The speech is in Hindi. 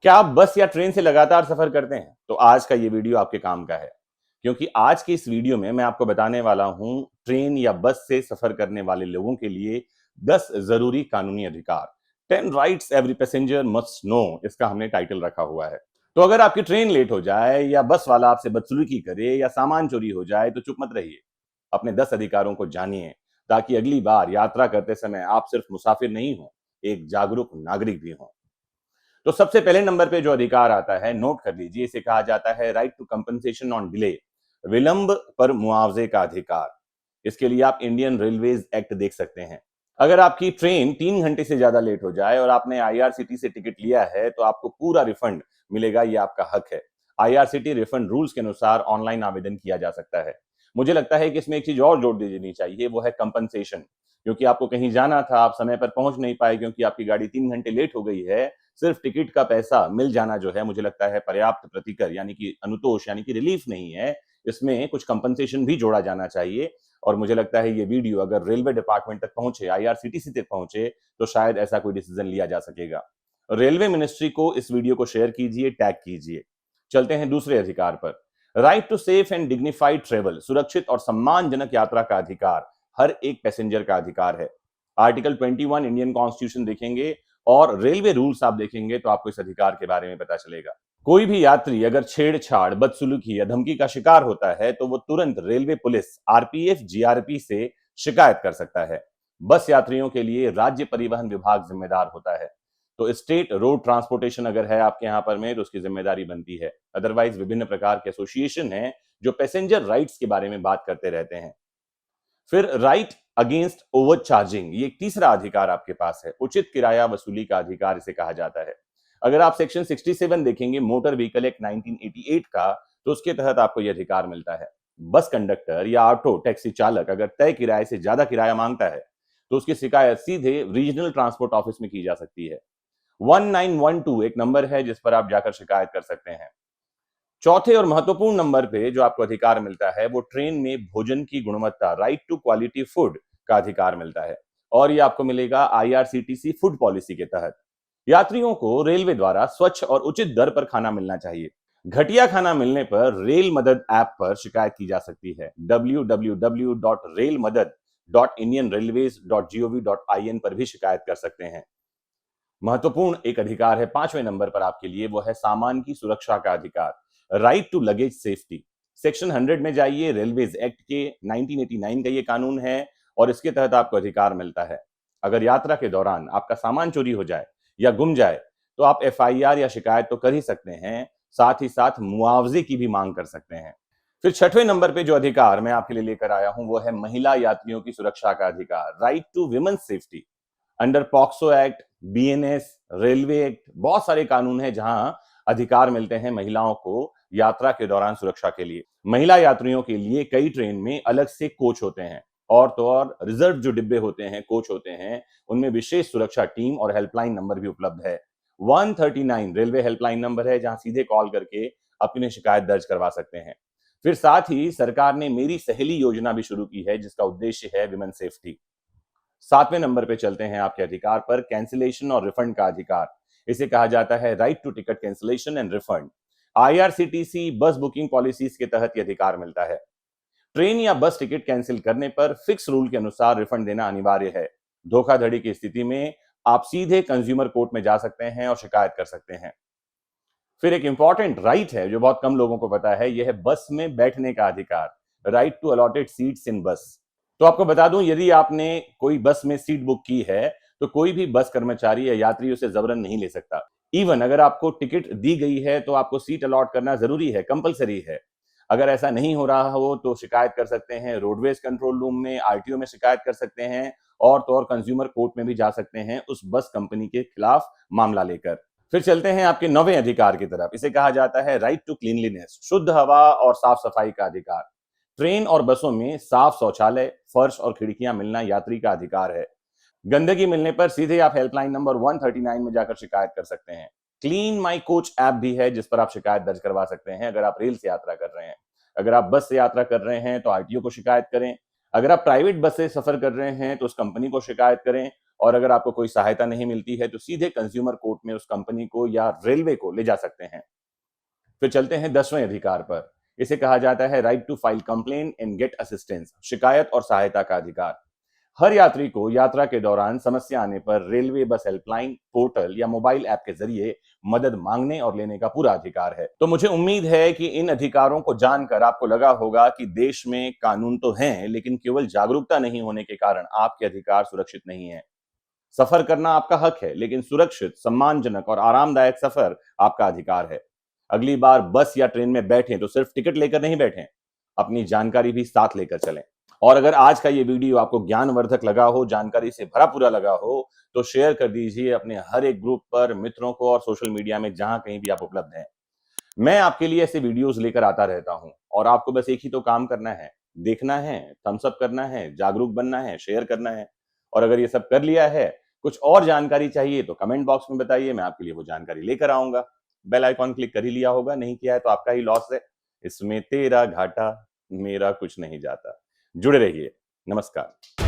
क्या आप बस या ट्रेन से लगातार सफर करते हैं? तो आज का ये वीडियो आपके काम का है, क्योंकि आज की इस वीडियो में मैं आपको बताने वाला हूं ट्रेन या बस से सफर करने वाले लोगों के लिए 10 जरूरी कानूनी अधिकार। 10 rights every passenger must know, इसका हमने टाइटल रखा हुआ है। तो अगर आपकी ट्रेन लेट हो जाए या बस वाला आपसे बदसलूकी करे या सामान चोरी हो जाए तो चुप मत रहिए। अपने 10 अधिकारों को जानिए, ताकि अगली बार यात्रा करते समय आप सिर्फ मुसाफिर नहीं हो, एक जागरूक नागरिक भी हो। तो सबसे पहले नंबर पे जो अधिकार आता है, नोट कर लीजिए, इसे कहा जाता है right to compensation on delay, विलंब पर मुआवजे का अधिकार। इसके लिए आप इंडियन रेलवेज एक्ट देख सकते हैं। अगर आपकी ट्रेन 3 घंटे से ज्यादा लेट हो जाए और आपने आईआरसीटी से टिकट लिया है तो आपको पूरा रिफंड मिलेगा, ये आपका हक है। आईआरसीटी रिफंड रूल्स के अनुसार ऑनलाइन आवेदन किया जा सकता है। मुझे लगता है कि इसमें एक चीज और जोड़ दी देनी चाहिए, वो है कंपनसेशन। क्योंकि आपको कहीं जाना था, आप समय पर पहुंच नहीं पाए क्योंकि आपकी गाड़ी 3 घंटे लेट हो गई है, सिर्फ टिकट का पैसा मिल जाना जो है, मुझे लगता है पर्याप्त प्रतिकर यानी कि अनुतोष यानी कि रिलीफ नहीं है। इसमें कुछ कंपनसेशन भी जोड़ा जाना चाहिए। और मुझे लगता है ये वीडियो अगर रेलवे डिपार्टमेंट तक पहुंचे, आईआरसीटीसी तक पहुंचे, तो शायद ऐसा कोई डिसीजन लिया जा सकेगा। रेलवे मिनिस्ट्री को इस वीडियो को शेयर कीजिए, टैग कीजिए। चलते हैं दूसरे अधिकार पर। Right to safe and dignified travel, सुरक्षित और सम्मानजनक यात्रा का अधिकार हर एक पैसेंजर का अधिकार है। आर्टिकल 21 इंडियन कॉन्स्टिट्यूशन देखेंगे और रेलवे रूल्स आप देखेंगे तो आपको इस अधिकार के बारे में पता चलेगा। कोई भी यात्री अगर छेड़छाड़, बदसलूकी या धमकी का शिकार होता है तो वो तुरंत रेलवे पुलिस, आरपीएफ, जीआरपी से शिकायत कर सकता है। बस यात्रियों के लिए राज्य परिवहन विभाग जिम्मेदार होता है। तो स्टेट रोड ट्रांसपोर्टेशन अगर है आपके यहाँ पर में तो उसकी जिम्मेदारी बनती है। अदरवाइज विभिन्न प्रकार के एसोसिएशन है जो पैसेंजर राइट्स के बारे में बात करते रहते हैं। फिर राइट अगेंस्ट ओवर चार्जिंग, ये एक तीसरा अधिकार आपके पास है। उचित किराया वसूली का अधिकार इसे कहा जाता है। अगर आप सेक्शन 67 देखेंगे मोटर व्हीकल एक्ट 1988 का, तो उसके तहत आपको यह अधिकार मिलता है। बस कंडक्टर या ऑटो टैक्सी चालक अगर तय किराए से ज्यादा किराया मांगता है तो उसकी शिकायत सीधे रीजनल ट्रांसपोर्ट ऑफिस में की जा सकती है। 1912 एक नंबर है जिस पर आप जाकर शिकायत कर सकते हैं। चौथे और महत्वपूर्ण नंबर पे जो आपको अधिकार मिलता है वो ट्रेन में भोजन की गुणवत्ता, राइट टू क्वालिटी फूड का अधिकार मिलता है। और ये आपको मिलेगा आईआरसीटीसी फूड पॉलिसी के तहत। यात्रियों को रेलवे द्वारा स्वच्छ और उचित दर पर खाना मिलना चाहिए। घटिया खाना मिलने पर रेल मदद ऐप पर शिकायत की जा सकती है। www.railmadad.indianrailways.gov.in पर भी शिकायत कर सकते हैं। महत्वपूर्ण एक अधिकार है पांचवें नंबर पर आपके लिए, वो है सामान की सुरक्षा का अधिकार, right to luggage safety. Section 100 में जाइए, रेलवेज एक्ट के 1989 का ये कानून है और इसके तहत आपको अधिकार मिलता है। अगर यात्रा के दौरान आपका सामान चोरी हो जाए या गुम जाए तो आप एफआईआर या शिकायत तो कर ही सकते हैं, साथ ही साथ मुआवजे की भी मांग कर सकते हैं। फिर छठवें नंबर पे जो अधिकार मैं आपके लिए लेकर आया हूं वो है महिला यात्रियों की सुरक्षा का अधिकार, right to women safety. Under POCSO act, BNS, railway act, बहुत सारे कानून हैं जहां अधिकार मिलते हैं महिलाओं को यात्रा के दौरान सुरक्षा के लिए। महिला यात्रियों के लिए कई ट्रेन में अलग से कोच होते हैं, और तो और रिजर्व जो डिब्बे होते हैं, कोच होते हैं, उनमें विशेष सुरक्षा टीम और हेल्पलाइन नंबर भी उपलब्ध है। 139 रेलवे हेल्पलाइन नंबर है जहां सीधे कॉल करके अपनी शिकायत दर्ज करवा सकते हैं। फिर साथ ही सरकार ने मेरी सहेली योजना भी शुरू की है जिसका उद्देश्य है विमेन सेफ्टी। सातवें नंबर पे चलते हैं आपके अधिकार पर, कैंसिलेशन और रिफंड का अधिकार। इसे कहा जाता है right to ticket cancellation and refund. IRCTC बस बुकिंग पॉलिसीज के तहत यह अधिकार मिलता है। ट्रेन या बस टिकट कैंसिल करने पर फिक्स रूल के अनुसार रिफंड देना अनिवार्य है। धोखाधड़ी की स्थिति में आप सीधे कंज्यूमर कोर्ट में जा सकते हैं और शिकायत कर सकते हैं। फिर एक इंपॉर्टेंट राइट है जो बहुत कम लोगों को पता है, यह है बस में बैठने का अधिकार, right to allotted seats in bus. तो आपको बता दूं, यदि आपने कोई बस में सीट बुक की है तो कोई भी बस कर्मचारी या यात्री उसे जबरन नहीं ले सकता। इवन अगर आपको टिकट दी गई है तो आपको सीट अलॉट करना जरूरी है, कंपलसरी है। अगर ऐसा नहीं हो रहा हो तो शिकायत कर सकते हैं रोडवेज कंट्रोल रूम में, आरटीओ में शिकायत कर सकते हैं, और तो और कंज्यूमर कोर्ट में भी जा सकते हैं उस बस कंपनी के खिलाफ मामला लेकर। फिर चलते हैं आपके नौवें अधिकार की तरफ। इसे कहा जाता है राइट टू क्लीनलीनेस, शुद्ध हवा और साफ सफाई का अधिकार। ट्रेन और बसों में साफ शौचालय, फर्श और खिड़कियां मिलना यात्री का अधिकार है। गंदगी मिलने पर सीधे आप हेल्पलाइन नंबर 139 में जाकर शिकायत कर सकते हैं। क्लीन माई कोच ऐप भी है जिस पर आप शिकायत दर्ज करवा सकते हैं अगर आप रेल से यात्रा कर रहे हैं। अगर आप बस से यात्रा कर रहे हैं तो आरटीओ को शिकायत करें। अगर आप प्राइवेट बस से सफर कर रहे हैं तो उस कंपनी को शिकायत करें। और अगर आपको कोई सहायता नहीं मिलती है तो सीधे कंज्यूमर कोर्ट में उस कंपनी को या रेलवे को ले जा सकते हैं। फिर चलते हैं 10वें अधिकार पर। इसे कहा जाता है right to file complain and get assistance, शिकायत और सहायता का अधिकार। हर यात्री को यात्रा के दौरान समस्या आने पर रेलवे बस हेल्पलाइन, पोर्टल या मोबाइल ऐप के जरिए मदद मांगने और लेने का पूरा अधिकार है। तो मुझे उम्मीद है कि इन अधिकारों को जानकर आपको लगा होगा कि देश में कानून तो हैं, लेकिन केवल जागरूकता नहीं होने के कारण आपके अधिकार सुरक्षित नहीं है। सफर करना आपका हक है, लेकिन सुरक्षित, सम्मानजनक और आरामदायक सफर आपका अधिकार है। अगली बार बस या ट्रेन में बैठें तो सिर्फ टिकट लेकर नहीं बैठें, अपनी जानकारी भी साथ लेकर चलें। और अगर आज का ये वीडियो आपको ज्ञानवर्धक लगा हो, जानकारी से भरा पूरा लगा हो, तो शेयर कर दीजिए अपने हर एक ग्रुप पर, मित्रों को और सोशल मीडिया में जहां कहीं भी आप उपलब्ध हैं। मैं आपके लिए ऐसे वीडियोस लेकर आता रहता हूं और आपको बस एक ही तो काम करना है, देखना है, थम्स अप करना है, जागरूक बनना है, शेयर करना है। और अगर ये सब कर लिया है, कुछ और जानकारी चाहिए तो कमेंट बॉक्स में बताइए, मैं आपके लिए वो जानकारी लेकर आऊंगा। बेल आइकॉन क्लिक कर ही लिया होगा, नहीं किया है तो आपका ही लॉस है। इसमें तेरा घाटा, मेरा कुछ नहीं जाता। जुड़े रहिए। नमस्कार।